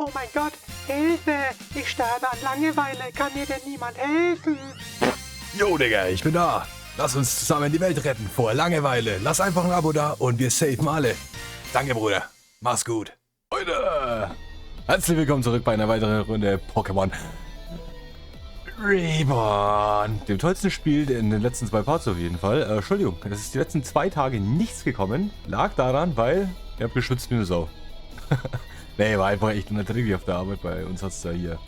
Oh mein Gott, Hilfe! Ich sterbe an Langeweile. Kann mir denn niemand helfen? Jo, Digga, ich bin da. Lass uns zusammen die Welt retten vor Langeweile. Lass einfach ein Abo da und wir saven alle. Danke, Bruder. Mach's gut. Leute, herzlich willkommen zurück bei einer weiteren Runde Pokémon Reborn. Dem tollsten Spiel in den letzten 2 Parts auf jeden Fall. Entschuldigung, es ist die letzten 2 Tage nichts gekommen. Lag daran, weil ihr habt geschwitzt wie eine Sau. Nee, war einfach echt unerträglich auf der Arbeit. Bei uns hat es da hier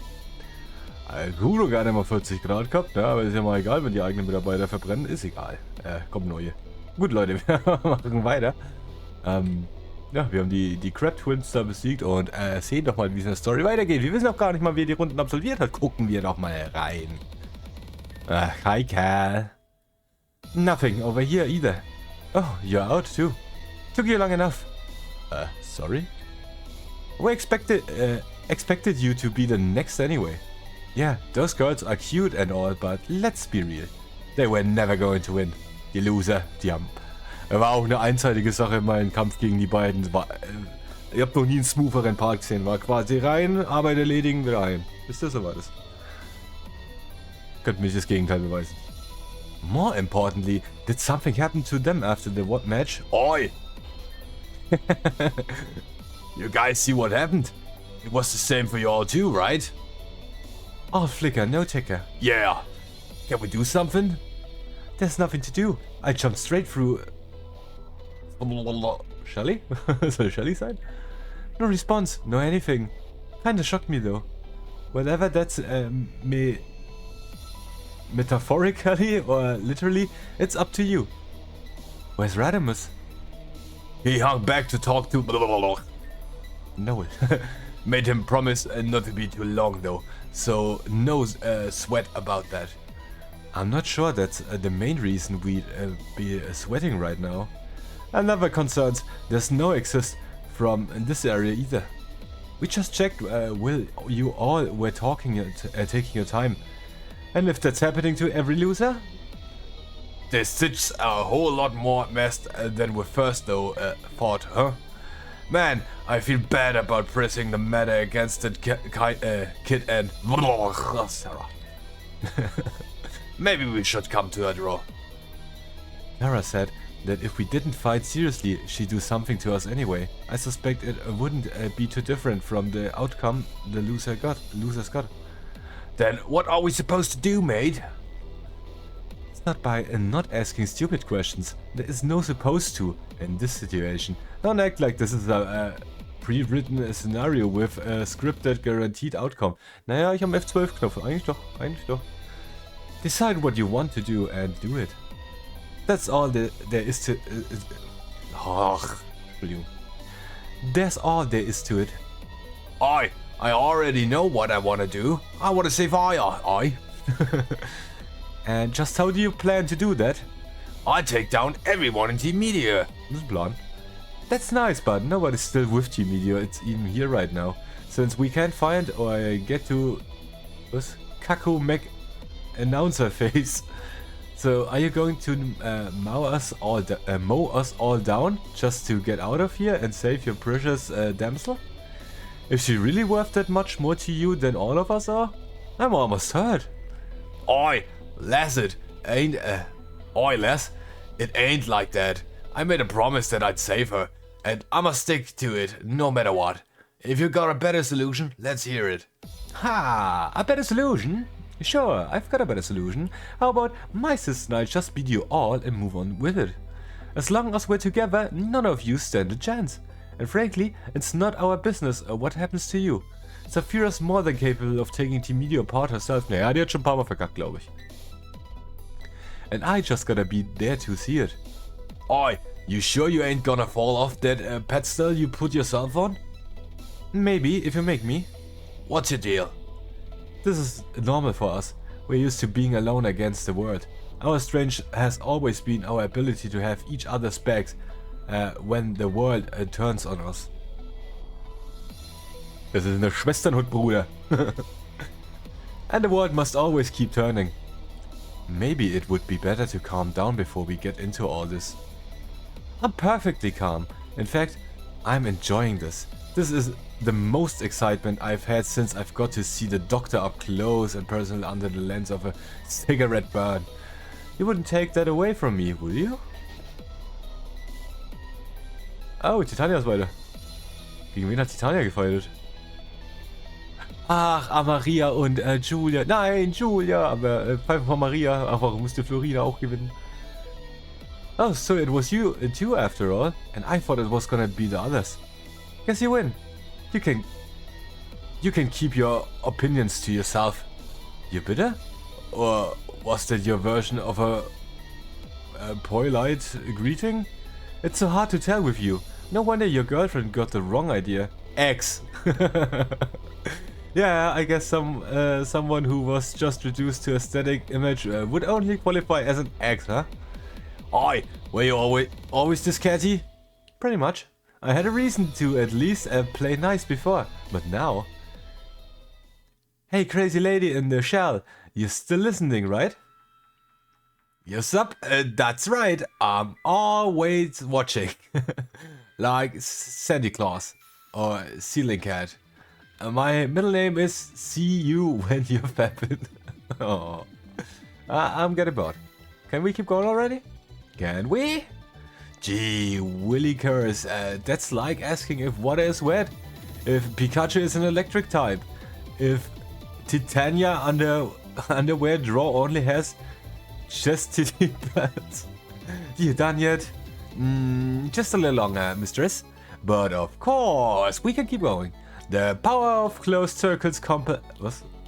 Guru gar nicht mal 40 Grad gehabt, ja, aber ist ja mal egal, wenn die eigenen Mitarbeiter verbrennen, ist egal. Kommt neue. Gut, Leute, wir machen weiter. Ja, wir haben die Crab Twins da besiegt und sehen doch mal, wie es in der Story weitergeht. Wir wissen auch gar nicht mal, wer die Runden absolviert hat. Gucken wir doch mal rein. Hi, Cal. Nothing over here either. Oh, you're out too. Took you long enough. Sorry? We expected you to be the next anyway. Yeah, those girls are cute and all, but let's be real. They were never going to win. Die Loser, die haben... War auch eine einseitige Sache, mein Kampf gegen die beiden. Ihr habt noch nie einen smootheren Part gesehen. War quasi rein, Arbeit erledigen, wieder heim. Wisst ihr, so war das. Könnt mich das Gegenteil beweisen. More importantly, did something happen to them after the what match? Oi! You guys see what happened? It was the same for you all too, right? All flicker, no ticker. Yeah. Can we do something? There's nothing to do. I jumped straight through... Shelly? Soll Shelly sein? No response, no anything. Kinda shocked me though. Whatever that's metaphorically or literally, it's up to you. Where's Radimus? He hung back to talk to... No. Made him promise not to be too long though, so no sweat about that. I'm not sure that's the main reason we'd be sweating right now. Another concerns, there's no exist from this area either. We just checked will you all were taking your time. And if that's happening to every loser? This is a whole lot more messed than we first though thought, huh? Man, I feel bad about pressing the matter against that kid and... Sarah. Maybe we should come to a draw. Sarah said that if we didn't fight seriously, she'd do something to us anyway. I suspect it wouldn't be too different from the outcome the losers got. Then what are we supposed to do, mate? It's not by not asking stupid questions. There is no supposed to in this situation. Don't act like this is a pre-written scenario with a scripted guaranteed outcome. Naja, ich habe F12-Knopf. Eigentlich doch. Decide what you want to do and do it. That's all there is to... That's all there is to it. I already know what I want to do. I want to save I. And just how do you plan to do that? I take down everyone in Team Meteor. This plan. That's nice, but nobody's still with Team Meteor. It's even here right now. Since we can't find or get to... What's Kaku Mech announcer face. So are you going to mow us all down just to get out of here and save your precious damsel? Is she really worth that much more to you than all of us are? I'm almost hurt. Oi, Les, it ain't... Les, it ain't like that. I made a promise that I'd save her, and I'ma stick to it no matter what. If you got a better solution, let's hear it. Ha! A better solution? Sure, I've got a better solution. How about my sister and I just beat you all and move on with it? As long as we're together, none of you stand a chance. And frankly, it's not our business what happens to you. Saphira's more than capable of taking Team Meteor apart herself. Naja, die hat schon ein paar Mal verkackt, glaube ich. And I just gotta be there to see it. Oi, you sure you ain't gonna fall off that pedestal you put yourself on? Maybe, if you make me. What's your deal? This is normal for us. We're used to being alone against the world. Our strength has always been our ability to have each other's backs when the world turns on us. Das ist eine Schwesternhut, Bruder. And the world must always keep turning. Maybe it would be better to calm down before we get into all this. I'm perfectly calm. In fact, I'm enjoying this. This is the most excitement I've had since I've got to see the Doctor up close and personal under the lens of a cigarette burn. You wouldn't take that away from me, will you? Oh, Titania ist weiter. Gegen wen hat Titania gefightet? Ach, Maria und Julia. Nein, Julia, aber Pfeife von Maria. Ach, warum musste Florina auch gewinnen? Oh, so it was you too after all. And I thought it was gonna be the others. Guess you win. You can keep your opinions to yourself. You bitter? Or was that your version of a polite greeting? It's so hard to tell with you. No wonder your girlfriend got the wrong idea. Ex. Yeah, I guess someone who was just reduced to a static image would only qualify as an ex, huh? Oi, were you always this catty? Pretty much. I had a reason to at least play nice before, but now... Hey, crazy lady in the shell, you're still listening, right? Yes, up. That's right. I'm always watching. Like Santa Claus or Ceiling Cat. My middle name is See You When You're Fapping. Oh. I'm getting bored. Can we keep going already? Can we? Gee, Willy Curse. That's like asking if water is wet. If Pikachu is an electric type. If Titania underwear draw only has chastity pads. You done yet? Just a little longer, mistress. But of course, we can keep going. The power of closed circles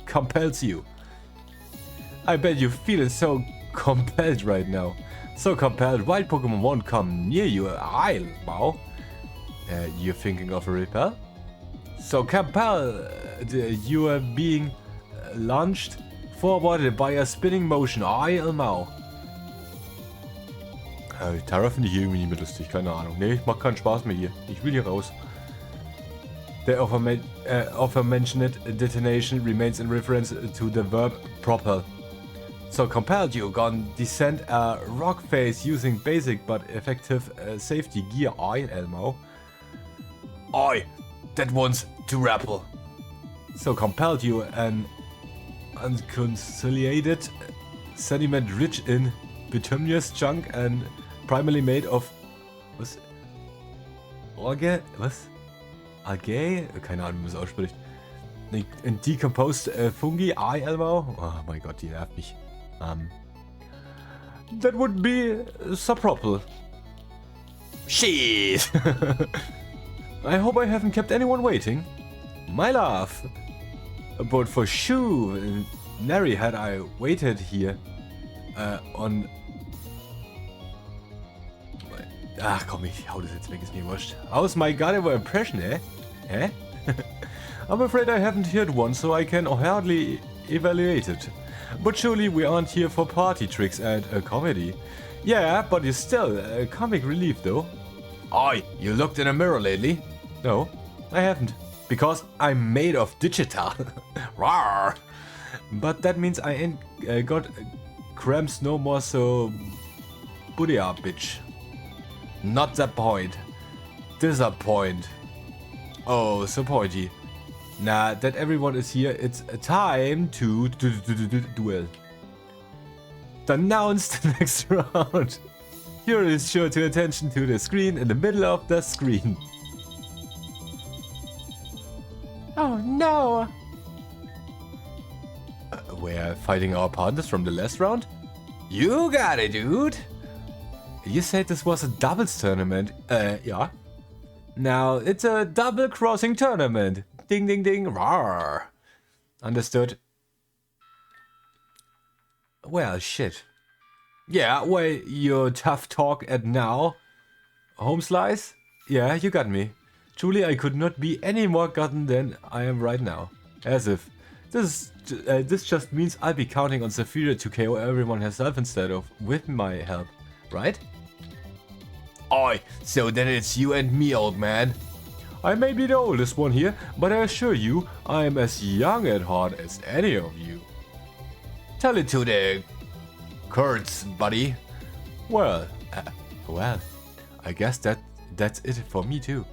compels you. I bet you're feeling so compelled right now. So compelled, wild Pokemon won't come near you. I'll bow. You're thinking of a repel? So compelled, you are being launched forward by a spinning motion. I'll bow. Tara finde ich irgendwie nicht mehr lustig, keine Ahnung. Nee, ich mach keinen Spaß mehr hier. Ich will hier raus. The aforementioned detonation remains in reference to the verb propel. So compelled, you gonna descend a rock face using basic but effective safety gear. Elmo. Oi, that one's to rappel. So compelled, you an unconciliated sediment rich in bituminous chunk and primarily made of was Algae? Keine Ahnung, wie man es ausspricht. And decomposed fungi. Elmo. Oh mein Gott, die nervt mich. That would be subpropel. Shit! I hope I haven't kept anyone waiting. My love. But for sure, nary had I waited here on... Ach komm, ich hau das jetzt weg, ist mir wurscht. How's my Gardevoir impression, eh? Eh? I'm afraid I haven't heard one, so I can hardly evaluate it. But surely we aren't here for party tricks and a comedy. Yeah, but you're still comic relief though. Oi, you looked in a mirror lately? No, I haven't. Because I'm made of digital. Rawr. But that means I ain't got cramps no more, so... Booty up, bitch. Not the point. Disappoint. Oh, so pointy. Now that everyone is here, it's time to duel. Announce the next round. Here is sure to attention to the screen in the middle of the screen. Oh no! We're fighting our partners from the last round? You got it, dude! You said this was a doubles tournament. Yeah. Now it's a double crossing tournament. Ding ding ding. Rawr. Understood. Well, shit. Yeah, well, your tough talk at now. Home slice? Yeah, you got me. Truly, I could not be any more gotten than I am right now. As if. This just means I'll be counting on Saphira to KO everyone herself instead of with my help. Right? Oi, so then it's you and me, old man. I may be the oldest one here, but I assure you, I am as young at heart as any of you. Tell it to the Kurtz, buddy. Well, I guess that's it for me too.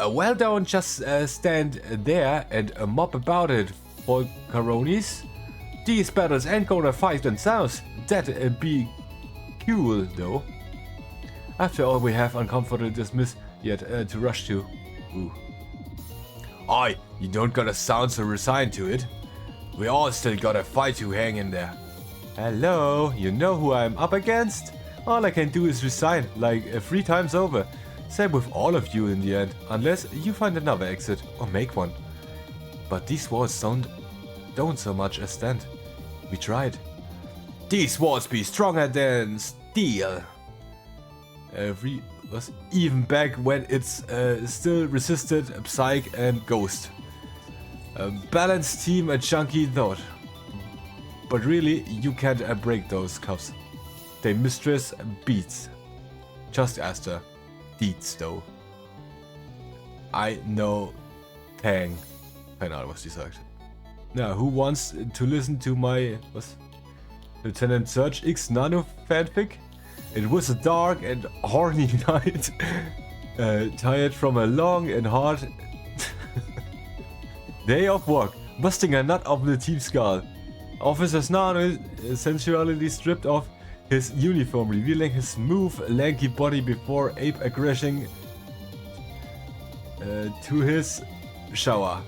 Well, don't just stand there and mop about it, Volcaronis. These battles ain't gonna fight themselves. That'd be cool, though. After all, we have uncomfortable dismiss yet to rush to. Ooh. Aye, you don't gotta sound so resigned to it. We all still gotta fight to hang in there. Hello, you know who I'm up against? All I can do is resign, like 3 times over. Same with all of you in the end, unless you find another exit, or make one. But these walls don't so much as stand. We tried. These walls be stronger than steel. Even back when it's still resisted Psych and Ghost. A balanced team, a chunky thought. But really, you can't break those cuffs. They mistress beats. Just ask her. Deeds, though. I know Tang. Keine Ahnung, was die sagt. Now, who wants to listen to my Lieutenant Surge X Nano fanfic? It was a dark and horny night. Tired from a long and hard day of work, busting a nut of the team skull. Officer Nano sensually stripped off his uniform, revealing his smooth, lanky body before ape aggression to his shower.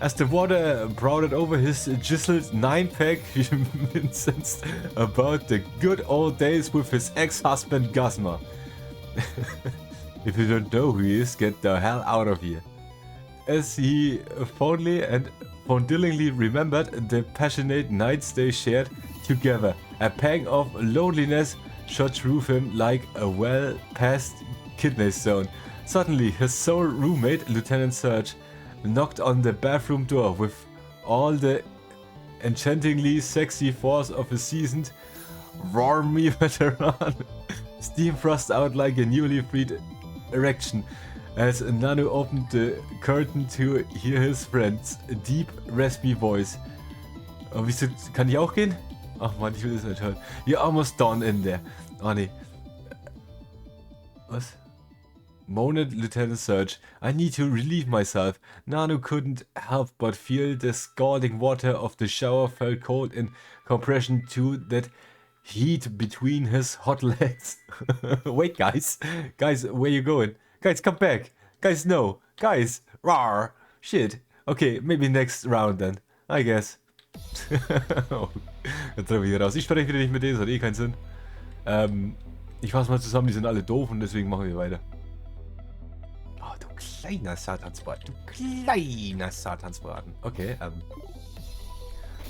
As the water sprouted over his chiseled 9-pack, he reminisced about the good old days with his ex-husband Guzma. If you don't know who he is, get the hell out of here. As he fondly and fondlingly remembered the passionate nights they shared together, a pang of loneliness shot through him like a well-passed kidney stone. Suddenly, his sole roommate, Lieutenant Surge, knocked on the bathroom door with all the enchantingly sexy force of a seasoned Army veteran. Steam thrust out like a newly freed erection as Nanu opened the curtain to hear his friend's deep, raspy voice. Oh, wieso kann ich auch gehen? Ach man, ich will das nicht hören. You're almost done in there. Oh nee. Was? Moaned Lieutenant Surge. I need to relieve myself. Nanu couldn't help but feel the scalding water of the shower felt cold in comparison to that heat between his hot legs. Wait, guys. Guys, where you going? Guys, come back. Guys, no. Guys, rawr. Shit. Okay, maybe next round then. I guess. Oh, jetzt treffe ich wieder raus. Ich spreche wieder nicht mit denen, das hat eh keinen Sinn. Ich fasse mal zusammen, die sind alle doof und deswegen machen wir weiter. Oh, du kleiner Satansbraten. Du kleiner Satansbraten. Okay,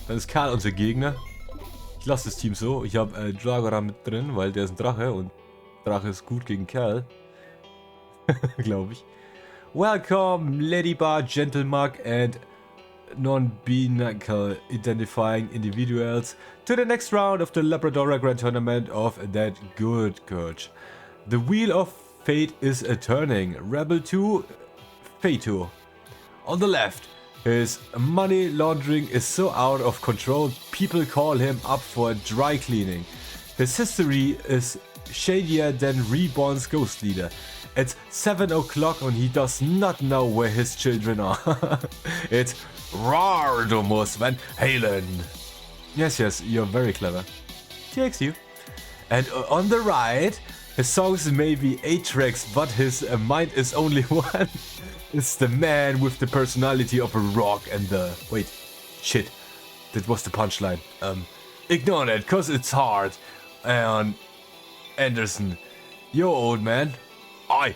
dann ist Karl unser Gegner. Ich lasse das Team so. Ich habe Dragora mit drin, weil der ist ein Drache und Drache ist gut gegen Kerl. Glaube ich. Welcome, Ladybar, Gentlemug and non-binary identifying individuals to the next round of the Labrador Grand Tournament of that good coach. The wheel of fate is turning. Rebel 2, Fato. On the left, his money laundering is so out of control, people call him up for dry cleaning. His history is shadier than Reborn's ghost leader. It's 7 o'clock and he does not know where his children are. It's Rardomus Van Halen. Yes, you're very clever. Takes you. And on the right, his songs may be 8 tracks, but his mind is only one. It's the man with the personality of a rock and the... Wait, shit. That was the punchline. Ignore it, cause it's hard. And Anderson, yo old man.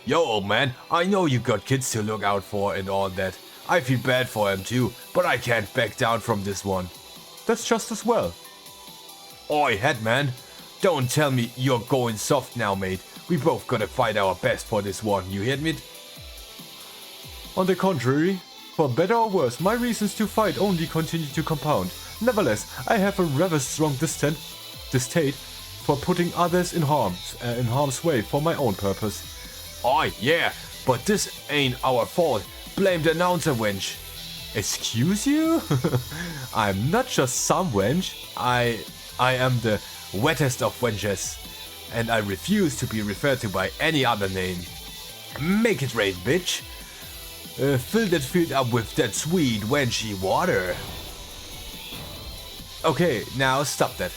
Yo old man, I know you got kids to look out for and all that. I feel bad for him too, but I can't back down from this one. That's just as well. Oi, Headman, don't tell me you're going soft now, mate. We both gotta fight our best for this one, you hear me? On the contrary, for better or worse, my reasons to fight only continue to compound. Nevertheless, I have a rather strong distaste for putting others in harm's way for my own purpose. Yeah, but this ain't our fault. Blame the announcer wench. Excuse you? I'm not just some wench. I am the wettest of wenches. And I refuse to be referred to by any other name. Make it rain, bitch. Fill that field up with that sweet, wenchy water. Okay, now stop that.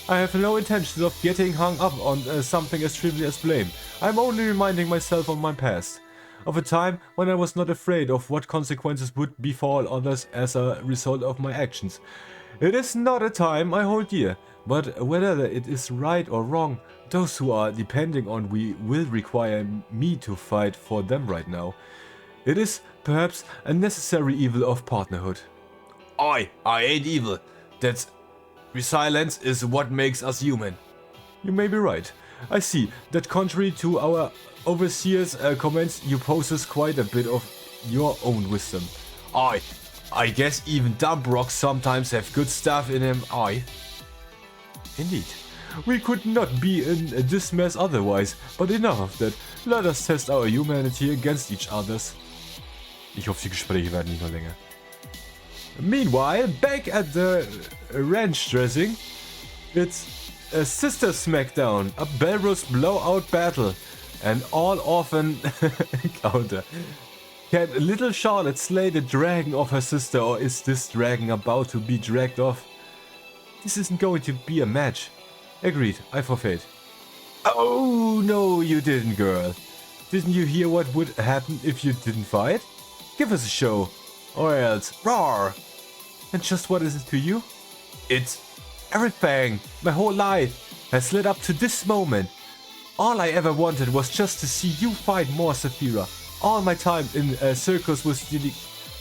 I have no intention of getting hung up on something as trivial as blame. I'm only reminding myself of my past. Of a time when I was not afraid of what consequences would befall others as a result of my actions. It is not a time I hold dear, but whether it is right or wrong, those who are depending on me will require me to fight for them right now. It is perhaps a necessary evil of partnerhood. I ain't evil. That's resilience is what makes us human. You may be right. I see that contrary to our overseer's comments, you possess quite a bit of your own wisdom. I guess even dumb rocks sometimes have good stuff in them. Indeed. We could not be in this mess otherwise, but enough of that. Let us test our humanity against each other's. Ich hoffe, die Gespräche werden nicht noch länger. Meanwhile, back at the ranch dressing, it's a sister smackdown, a Belrose blowout battle, an all-orphan encounter. Can little Charlotte slay the dragon of her sister, or is this dragon about to be dragged off? This isn't going to be a match. Agreed, I forfeit. Oh, no you didn't, girl. Didn't you hear what would happen if you didn't fight? Give us a show, or else roar. And just what is it to you? It's everything. My whole life has led up to this moment. All I ever wanted was just to see you fight more, Saphira. All my time in circus was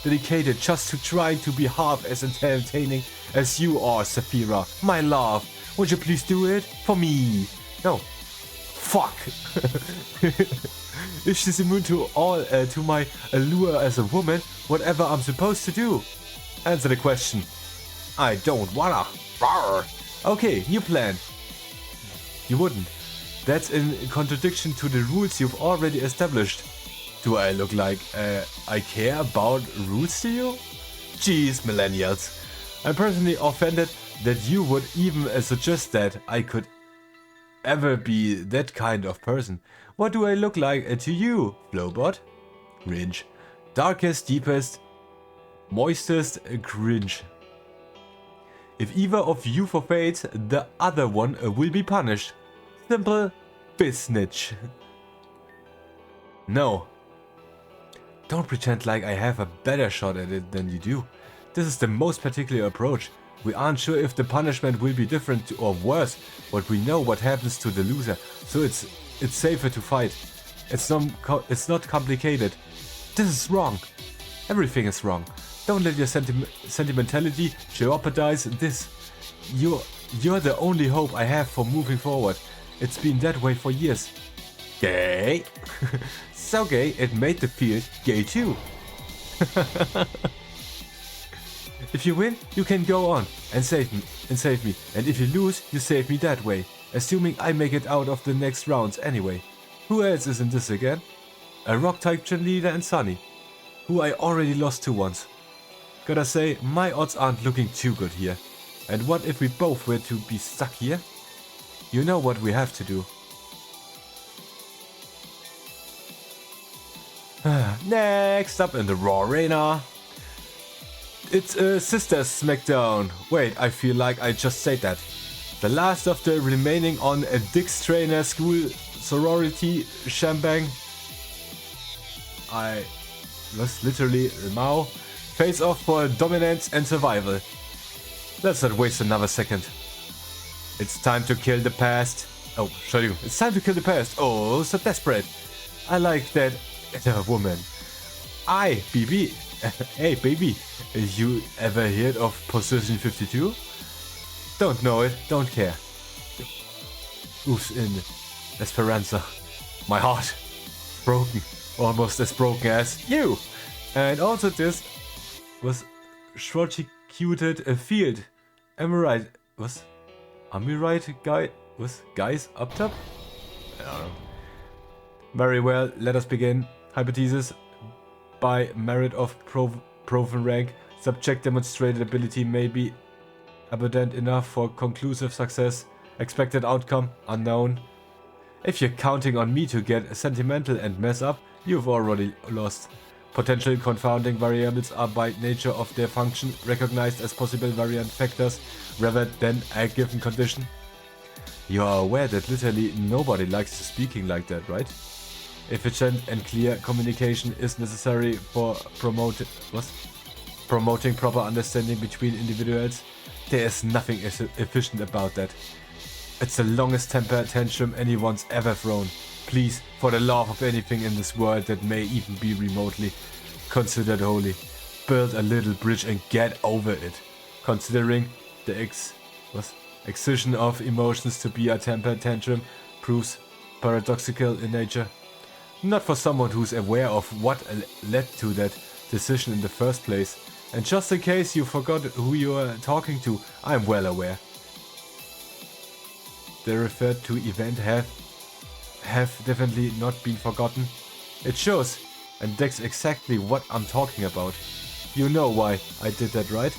dedicated just to trying to be half as entertaining as you are, Saphira. My love, would you please do it for me? No. Fuck. If she's immune to all to my allure as a woman, whatever I'm supposed to do? Answer the question. I don't wanna. Rawr. Okay, new plan. You wouldn't. That's in contradiction to the rules you've already established. Do I look like I care about rules to you? Jeez, millennials. I'm personally offended that you would even suggest that I could ever be that kind of person. What do I look like to you, Flowbot? Cringe. Darkest, deepest, moistest cringe. If either of you forfeits, the other one will be punished. Simple business. No. Don't pretend like I have a better shot at it than you do. This is the most particular approach. We aren't sure if the punishment will be different or worse, but we know what happens to the loser, so it's safer to fight. It's not complicated. This is wrong. Everything is wrong. Don't let your sentimentality jeopardize this. You're the only hope I have for moving forward. It's been that way for years. Gay? So gay, it made the field gay too. If you win, you can go on and save me. And if you lose, you save me that way. Assuming I make it out of the next rounds anyway. Who else is in this again? A rock-type gym leader and Sunny, who I already lost to once. Gotta say, my odds aren't looking too good here. And what if we both were to be stuck here? You know what we have to do. Next up in the Raw Arena. It's a Sisters Smackdown. Wait, I feel like I just said that. The last of the remaining on a Dick's Trainer School sorority shambang. I was literally Mao. Face off for dominance and survival. Let's not waste another second. It's time to kill the past. Oh, Entschuldigung. It's time to kill the past. Oh, so desperate. I like that. Woman. BB. Hey, baby. You ever heard of Position 52? Don't know it, don't care. Who's in Esperanza? My heart. Broken. Almost as broken as you. And also this was short-executed a field. Am I right? Am I right, guy? Guys up top? I don't know. Very well, let us begin. Hypothesis. By merit of proven rank, subject demonstrated ability may be abundant enough for conclusive success. Expected outcome unknown. If you're counting on me to get sentimental and mess up, you've already lost. Potential confounding variables are by nature of their function recognized as possible variant factors rather than a given condition. You are aware that literally nobody likes speaking like that, right? Efficient and clear communication is necessary for promoting proper understanding between individuals. There is nothing efficient about that. It's the longest temper tantrum anyone's ever thrown. Please, for the love of anything in this world that may even be remotely considered holy, build a little bridge and get over it. Considering the excision of emotions to be a temper tantrum proves paradoxical in nature. Not for someone who's aware of what led to that decision in the first place. And just in case you forgot who you are talking to, I'm well aware. The referred to event have definitely not been forgotten. It shows, and that's exactly what I'm talking about. You know why I did that, right?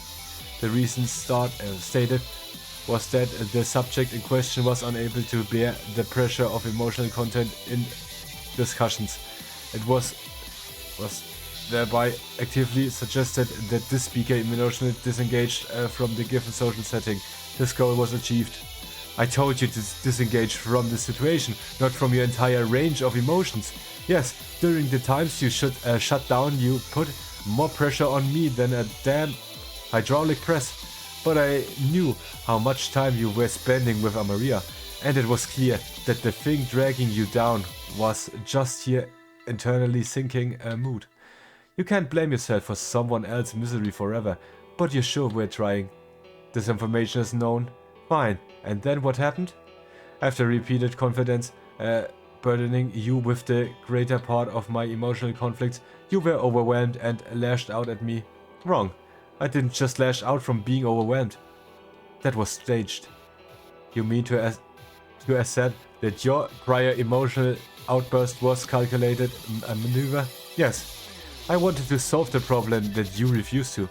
The reason stated was that the subject in question was unable to bear the pressure of emotional content in discussions. It was thereby actively suggested that this speaker emotionally disengaged from the given social setting. This goal was achieved. I told you to disengage from the situation, not from your entire range of emotions. Yes, during the times you should shut down, you put more pressure on me than a damn hydraulic press. But I knew how much time you were spending with Amaria, and it was clear that the thing dragging you down was just here internally sinking a mood. You can't blame yourself for someone else's misery forever, but you sure were trying. This information is known. Fine. And then what happened? After repeated confidence, burdening you with the greater part of my emotional conflicts, you were overwhelmed and lashed out at me. Wrong. I didn't just lash out from being overwhelmed. That was staged. You mean to assert that your prior emotional outburst was calculated a maneuver? Yes. I wanted to solve the problem that you refused to.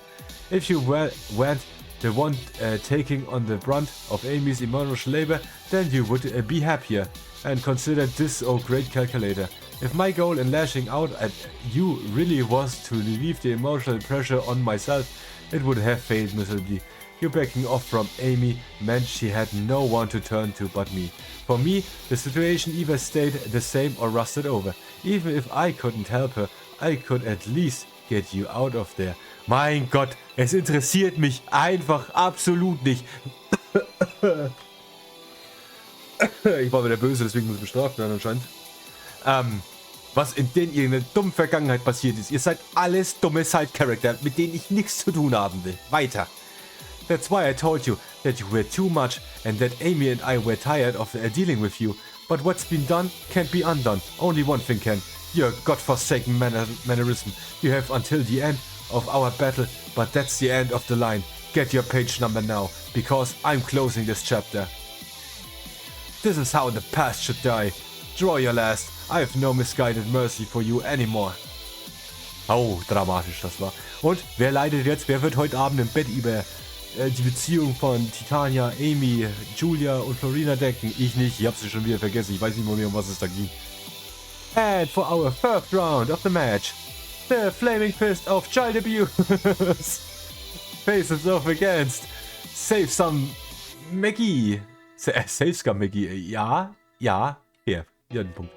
If you weren't the one taking on the brunt of Amy's emotional labor, then you would be happier and consider this great calculator. If my goal in lashing out at you really was to relieve the emotional pressure on myself, it would have failed miserably. You backing off from Amy meant she had no one to turn to but me. For me, the situation either stayed the same or rusted over. Even if I couldn't help her, I could at least get you out of there. Mein Gott, es interessiert mich einfach absolut nicht. Ich war wieder böse, deswegen muss ich bestraft werden anscheinend. Was in ihrer dummen Vergangenheit passiert ist. Ihr seid alles dumme Side-Character, mit denen ich nichts zu tun haben will. Weiter. That's why I told you that you were too much and that Amy and I were tired of dealing with you. But what's been done can't be undone. Only one thing can. Your godforsaken mannerism. You have until the end of our battle, but that's the end of the line. Get your page number now, because I'm closing this chapter. This is how the past should die. Draw your last. I have no misguided mercy for you anymore. Oh, dramatisch das war. Und wer leidet jetzt? Wer wird heute Abend im Bett über die Beziehung von Titania, Amy, Julia und Florina denken? Ich nicht. Ich hab's schon wieder vergessen. Ich weiß nicht mehr, um was es da ging. And for our first round of the match, the Flaming Fist of Child Abuse faces off against Save Some Mickey. Save Some Mickey. Ja, here. Ja, den Punkt.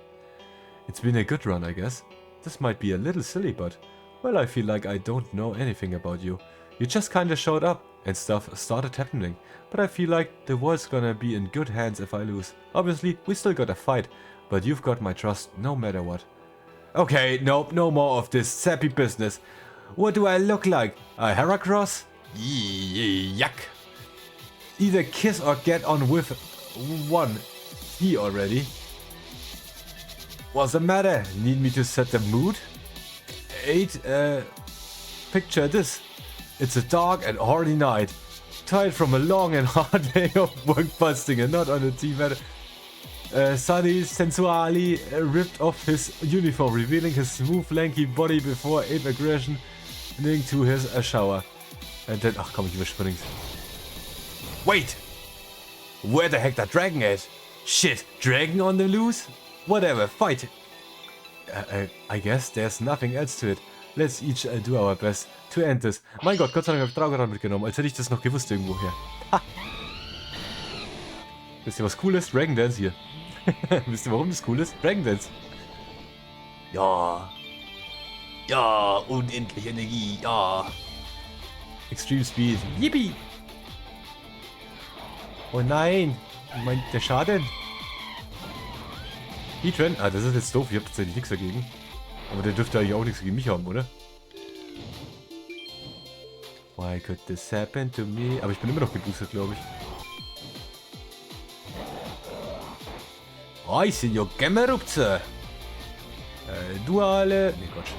It's been a good run, I guess. This might be a little silly, but, well, I feel like I don't know anything about you. You just kinda showed up, and stuff started happening. But I feel like the world's gonna be in good hands if I lose. Obviously, we still gotta fight, but you've got my trust no matter what. Okay, nope, no more of this sappy business. What do I look like? A Heracross? Yuck. Either kiss or get on with one. He already. What's the matter? Need me to set the mood? Picture this. It's a dark and horny night. Tired from a long and hard day of work busting and not on a team matter. Sunny sensually ripped off his uniform, revealing his smooth, lanky body before ape aggression into his shower. And then, ach komm, ich überspringe. Wait! Where the heck that dragon at? Shit, dragon on the loose? Whatever, fight! I guess there's nothing else to it. Let's each do our best to end this. Mein Gott, Gott sei Dank habe ich Dragonrad mitgenommen, als hätte ich das noch gewusst irgendwoher. Ha! Wisst ihr, was cool ist? Dragon Dance hier. Wisst ihr, warum das cool ist? Dragon Dance. Ja. Ja, unendliche Energie, ja. Extreme Speed. Yippie! Oh nein! Der Schaden. E-Trend? Ah, das ist jetzt doof. Ich habe tatsächlich nichts dagegen. Aber der dürfte eigentlich auch nichts gegen mich haben, oder? Why could this happen to me? Aber ich bin immer noch geboostet, glaube ich. Oh, Signor Gemmerupze. Duale. Nee, Quatsch.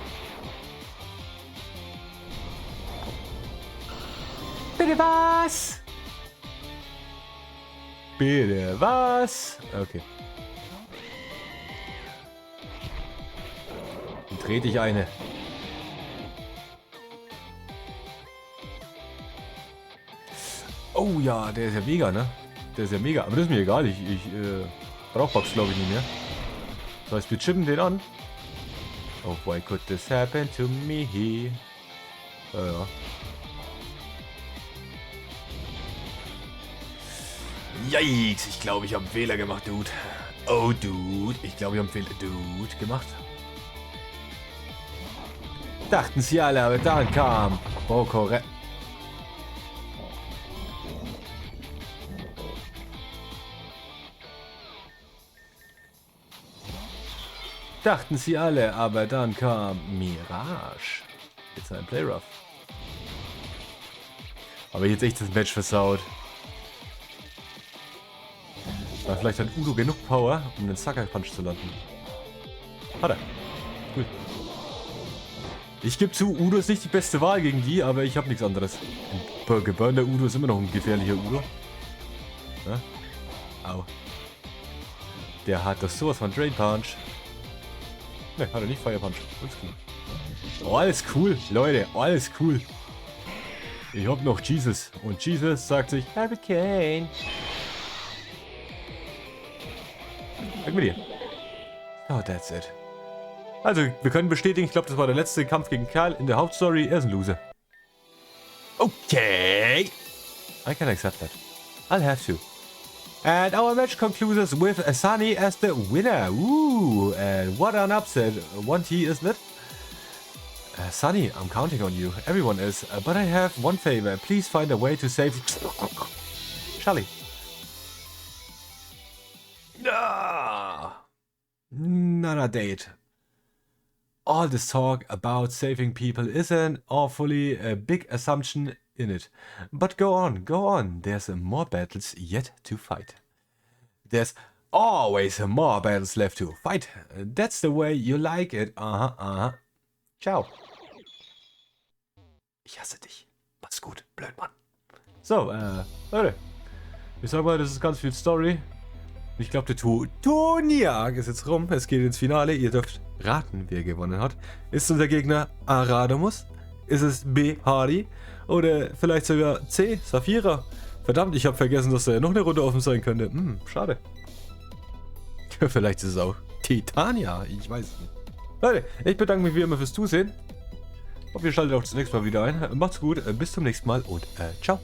Bitte was? Bitte was? Okay. Dann trete ich eine. Oh ja, der ist ja mega, ne? Der ist ja mega. Aber das ist mir egal. Ich brauche Bugs, glaube ich, nicht mehr. Das heißt, wir chippen den an. Oh, why could this happen to me? Ja. Yikes, ich glaube, ich habe einen Fehler gemacht, Dude. Oh, Dude. Ich glaube, ich habe einen Fehler, Dude, gemacht. Dachten sie alle, aber dann kam Bokore. Dachten sie alle, aber dann kam Mirage. Jetzt ein Play Rough. Aber jetzt echt das Match versaut. Aber vielleicht hat Udo genug Power, um den Sucker Punch zu landen. Hat er. Cool. Ich gebe zu, Udo ist nicht die beste Wahl gegen die, aber ich habe nichts anderes. Geburner Udo ist immer noch ein gefährlicher Udo. Ja? Au. Der hat doch sowas von Drain Punch. Ne, hat er nicht, Fire Punch. Alles cool. Oh, alles cool, Leute, alles cool. Ich hab noch Jesus. Und Jesus sagt sich, Hurricane. Weg mit dir. Oh, that's it. Also, wir können bestätigen, ich glaube, das war der letzte Kampf gegen Karl in der Hauptstory. Er ist ein Loser. Okay. I can accept that. I'll have to. And our match concludes with Sunny as the winner. Ooh, and what an upset. 1T, isn't it? Sunny, I'm counting on you. Everyone is. But I have one favor. Please find a way to save... Charlie. Not a date. All this talk about saving people is an awfully big assumption in it. But go on, go on. There's more battles yet to fight. There's always more battles left to fight. That's the way you like it. Ciao. Ich hasse dich. Mach's gut, Blödmann. So, Leute. Ich sag mal, das ist ganz viel Story. Ich glaube, der Turnier ist jetzt rum. Es geht ins Finale. Ihr dürft raten, wer gewonnen hat. Ist unser Gegner A. Radamus? Ist es B. Hardy? Oder vielleicht sogar C. Saphira? Verdammt, ich habe vergessen, dass da noch eine Runde offen sein könnte. Schade. Vielleicht ist es auch Titania. Ich weiß es nicht. Leute, ich bedanke mich wie immer fürs Zusehen. Und wir schalten auch das nächste Mal wieder ein. Macht's gut, bis zum nächsten Mal und ciao.